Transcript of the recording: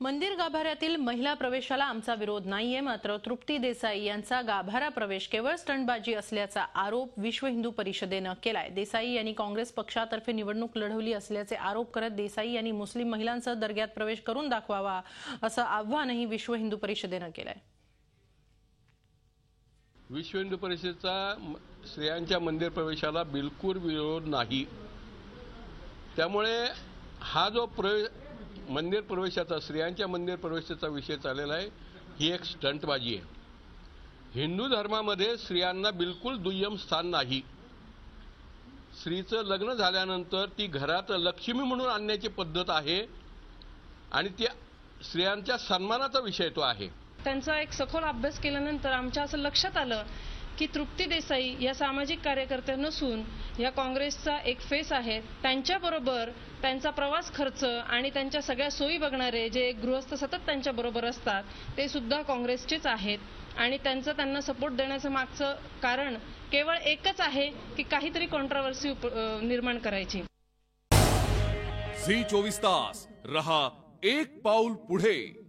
मंदिर गाभाऱ्यातील महिला प्रवेशाला आमचा विरोध नाहीये, मात्र तृप्ती देसाई यांचा गाभारा प्रवेश केवळ स्टंटबाजी असल्याचा आरोप विश्व हिंदू परिषदेनं केलाय। देसाई यांनी काँग्रेस पक्षातर्फे निवडणूक लढवली असल्याचे आरोप करत देसाई यांनी मुस्लिम महिलांसह दर्ग्यात प्रवेश करून दाखवावा असं आव्हानही विश्व हिंदू परिषदेनं केलंय। विश्व हिंदू परिषदेचा स्त्रियांच्या मंदिर प्रवेशाला बिलकुल विरोध नाही। त्यामुळे हा जो मंदिर प्रवेशाचा स्त्रियांच्या मंदिर प्रवेशाचा विषय चाललेला आहे, ही एक स्टंटबाजी आहे। हिंदू धर्मामध्ये स्त्रियांना बिलकुल दुय्यम स्थान नाही। स्त्रीचं लग्न झाल्यानंतर ती घरात लक्ष्मी म्हणून आणण्याची पद्धत आहे आणि ती स्त्रियांच्या सन्मानाचा विषय तो आहे। त्यांचा एक सखोल अभ्यास केल्यानंतर आमच्या असं लक्षात आलं की तृप्ती देसाई या सामाजिक कार्यकर्त्या नसून या काँग्रेसचा एक फेस आहेत। त्यांच्याबरोबर त्यांचा प्रवास खर्च आणि त्यांच्या सगळ्या सोयी बघणारे जे गृहस्थ सतत त्यांच्या बरोबर असतात ते सुद्धा काँग्रेसचेच आहेत आणि त्यांना सपोर्ट देण्याचं मागचं कारण केवळ एकच आहे की काहीतरी कॉन्ट्रोवर्सी निर्माण करायची। झी 24 तास रहा एक पाऊल पुढे।